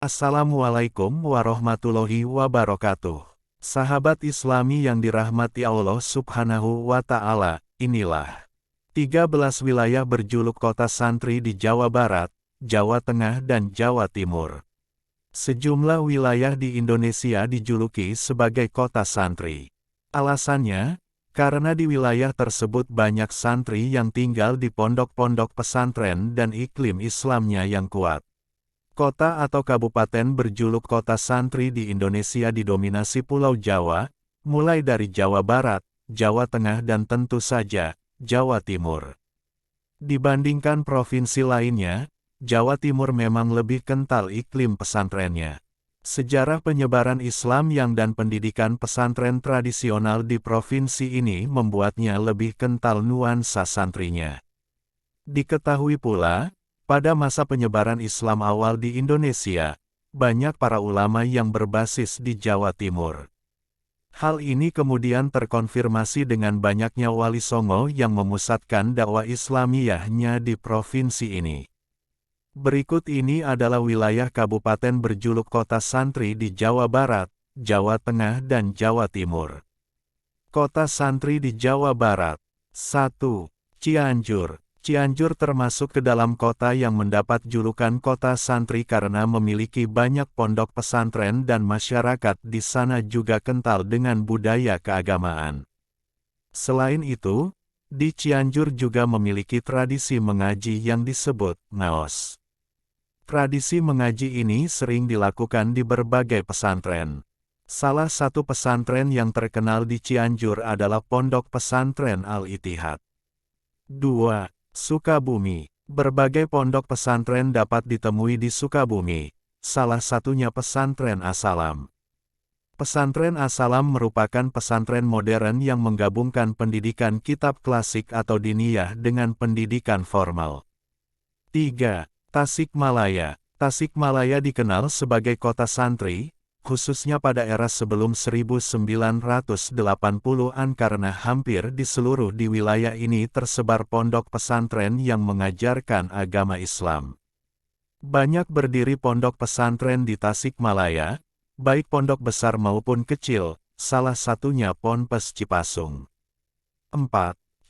Assalamualaikum warahmatullahi wabarakatuh. Sahabat Islami yang dirahmati Allah Subhanahu wa Ta'ala, inilah 13 wilayah berjuluk kota santri di Jawa Barat, Jawa Tengah dan Jawa Timur. Sejumlah wilayah di Indonesia dijuluki sebagai kota santri. Alasannya, karena di wilayah tersebut banyak santri yang tinggal di pondok-pondok pesantren dan iklim Islamnya yang kuat. Kota atau kabupaten berjuluk kota santri di Indonesia didominasi Pulau Jawa, mulai dari Jawa Barat, Jawa Tengah dan tentu saja, Jawa Timur. Dibandingkan provinsi lainnya, Jawa Timur memang lebih kental iklim pesantrennya. Sejarah penyebaran Islam dan pendidikan pesantren tradisional di provinsi ini membuatnya lebih kental nuansa santrinya. Diketahui pula, pada masa penyebaran Islam awal di Indonesia, banyak para ulama yang berbasis di Jawa Timur. Hal ini kemudian terkonfirmasi dengan banyaknya wali songo yang memusatkan dakwah Islamiyahnya di provinsi ini. Berikut ini adalah wilayah kabupaten berjuluk kota santri di Jawa Barat, Jawa Tengah dan Jawa Timur. Kota santri di Jawa Barat. 1. Cianjur. Cianjur termasuk ke dalam kota yang mendapat julukan kota santri karena memiliki banyak pondok pesantren dan masyarakat di sana juga kental dengan budaya keagamaan. Selain itu, di Cianjur juga memiliki tradisi mengaji yang disebut naos. Tradisi mengaji ini sering dilakukan di berbagai pesantren. Salah satu pesantren yang terkenal di Cianjur adalah Pondok Pesantren Al-Ittihad. 2. Sukabumi. Berbagai pondok pesantren dapat ditemui di Sukabumi, salah satunya pesantren As-Salam. Pesantren As-Salam merupakan pesantren modern yang menggabungkan pendidikan kitab klasik atau diniyah dengan pendidikan formal. 3. Tasikmalaya. Tasikmalaya dikenal sebagai kota santri, khususnya pada era sebelum 1980-an karena hampir di seluruh di wilayah ini tersebar pondok pesantren yang mengajarkan agama Islam. Banyak berdiri pondok pesantren di Tasikmalaya, baik pondok besar maupun kecil, salah satunya Ponpes Cipasung. 4.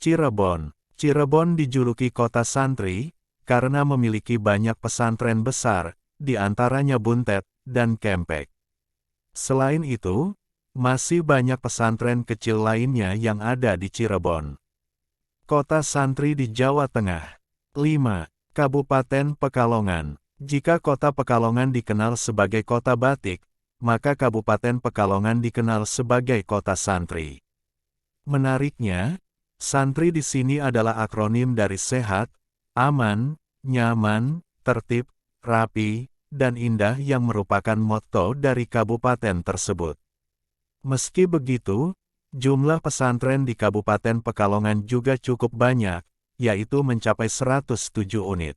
Cirebon. Cirebon dijuluki kota santri, karena memiliki banyak pesantren besar, di antaranya Buntet dan Kempek. Selain itu, masih banyak pesantren kecil lainnya yang ada di Cirebon. Kota santri di Jawa Tengah. 5. Kabupaten Pekalongan. Jika kota Pekalongan dikenal sebagai kota batik, maka Kabupaten Pekalongan dikenal sebagai kota santri. Menariknya, santri di sini adalah akronim dari sehat, aman, nyaman, tertib, rapi, dan indah yang merupakan motto dari kabupaten tersebut. Meski begitu, jumlah pesantren di Kabupaten Pekalongan juga cukup banyak, yaitu mencapai 107 unit.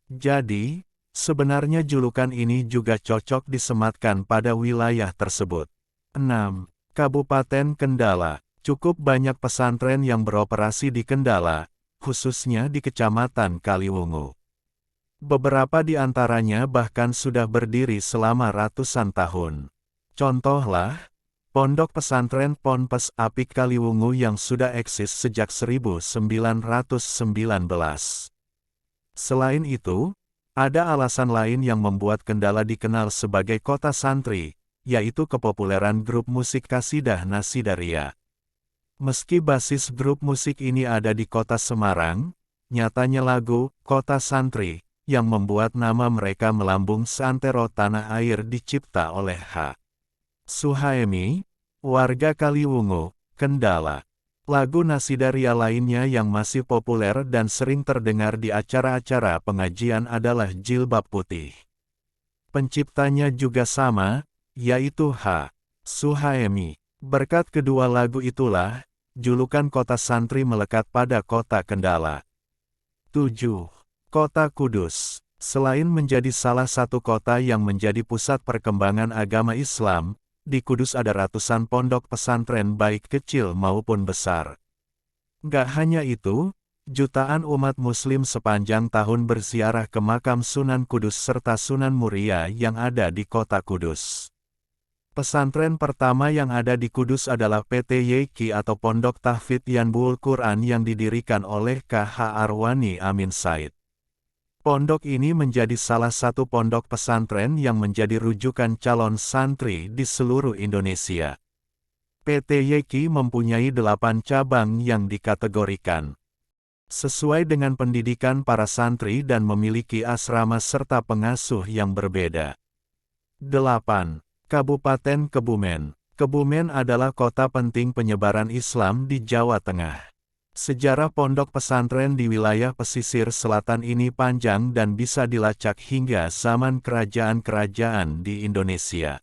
Jadi, sebenarnya julukan ini juga cocok disematkan pada wilayah tersebut. 6. Kabupaten Kendala. Cukup banyak pesantren yang beroperasi di Kendala, khususnya di Kecamatan Kaliwungu. Beberapa di antaranya bahkan sudah berdiri selama ratusan tahun. Contohlah, Pondok Pesantren Ponpes Apik Kaliwungu yang sudah eksis sejak 1919. Selain itu, ada alasan lain yang membuat Kendala dikenal sebagai kota santri, yaitu kepopuleran grup musik Kasidah Nasidaria. Meski basis grup musik ini ada di kota Semarang, nyatanya lagu Kota Santri yang membuat nama mereka melambung seantero tanah air dicipta oleh H. Suhaemi, warga Kaliwungu, Kendala. Lagu Nasidaria lainnya yang masih populer dan sering terdengar di acara-acara pengajian adalah Jilbab Putih. Penciptanya juga sama, yaitu H. Suhaemi. Berkat kedua lagu itulah, julukan kota santri melekat pada kota Kendala. 7. Kota Kudus. Selain menjadi salah satu kota yang menjadi pusat perkembangan agama Islam, di Kudus ada ratusan pondok pesantren baik kecil maupun besar. Gak hanya itu, Jutaan umat muslim sepanjang tahun berziarah ke makam Sunan Kudus serta Sunan Muria yang ada di kota Kudus. Pesantren pertama yang ada di Kudus adalah PT YQ atau Pondok Tahfidz Yanbu'ul Quran yang didirikan oleh KH Arwani Amin Said. Pondok ini menjadi salah satu pondok pesantren yang menjadi rujukan calon santri di seluruh Indonesia. PT YQ mempunyai 8 cabang yang dikategorikan sesuai dengan pendidikan para santri dan memiliki asrama serta pengasuh yang berbeda. 8. Kabupaten Kebumen. Kebumen adalah kota penting penyebaran Islam di Jawa Tengah. Sejarah pondok pesantren di wilayah pesisir selatan ini panjang dan bisa dilacak hingga zaman kerajaan-kerajaan di Indonesia.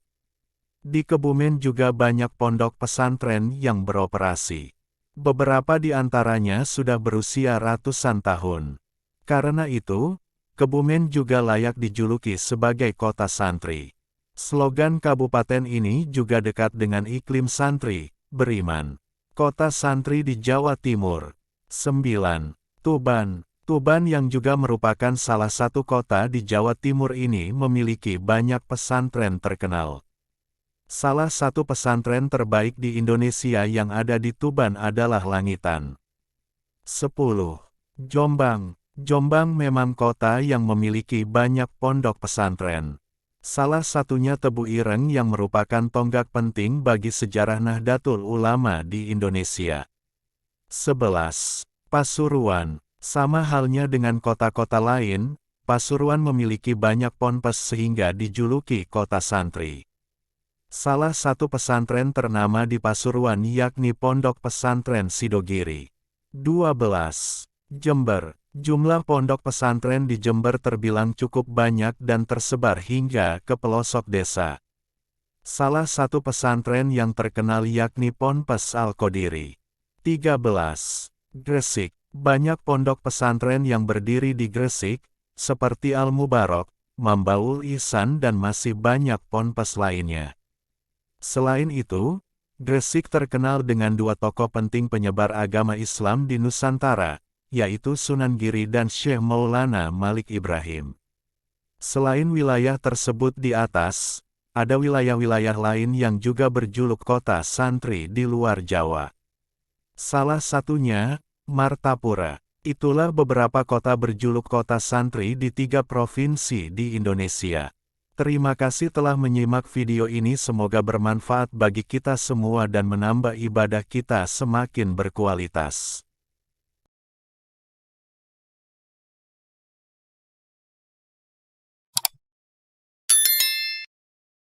Di Kebumen juga banyak pondok pesantren yang beroperasi. Beberapa di antaranya sudah berusia ratusan tahun. Karena itu, Kebumen juga layak dijuluki sebagai kota santri. Slogan kabupaten ini juga dekat dengan iklim santri, beriman. Kota santri di Jawa Timur. 9. Tuban. Tuban yang juga merupakan salah satu kota di Jawa Timur ini memiliki banyak pesantren terkenal. Salah satu pesantren terbaik di Indonesia yang ada di Tuban adalah Langitan. 10. Jombang. Jombang memang kota yang memiliki banyak pondok pesantren. Salah satunya Tebu Ireng yang merupakan tonggak penting bagi sejarah Nahdlatul Ulama di Indonesia. 11. Pasuruan. Sama halnya dengan kota-kota lain, Pasuruan memiliki banyak ponpes sehingga dijuluki kota santri. Salah satu pesantren ternama di Pasuruan yakni Pondok Pesantren Sidogiri. 12. Jember. Jumlah pondok pesantren di Jember terbilang cukup banyak dan tersebar hingga ke pelosok desa. Salah satu pesantren yang terkenal yakni Ponpes Al-Qodiri. 13. Gresik. Banyak pondok pesantren yang berdiri di Gresik, seperti Al-Mubarok, Mambaul Ihsan dan masih banyak ponpes lainnya. Selain itu, Gresik terkenal dengan 2 tokoh penting penyebar agama Islam di Nusantara, yaitu Sunan Giri dan Syekh Maulana Malik Ibrahim. Selain wilayah tersebut di atas, ada wilayah-wilayah lain yang juga berjuluk kota santri di luar Jawa. Salah satunya, Martapura. Itulah beberapa kota berjuluk kota santri di 3 provinsi di Indonesia. Terima kasih telah menyimak video ini, semoga bermanfaat bagi kita semua dan menambah ibadah kita semakin berkualitas.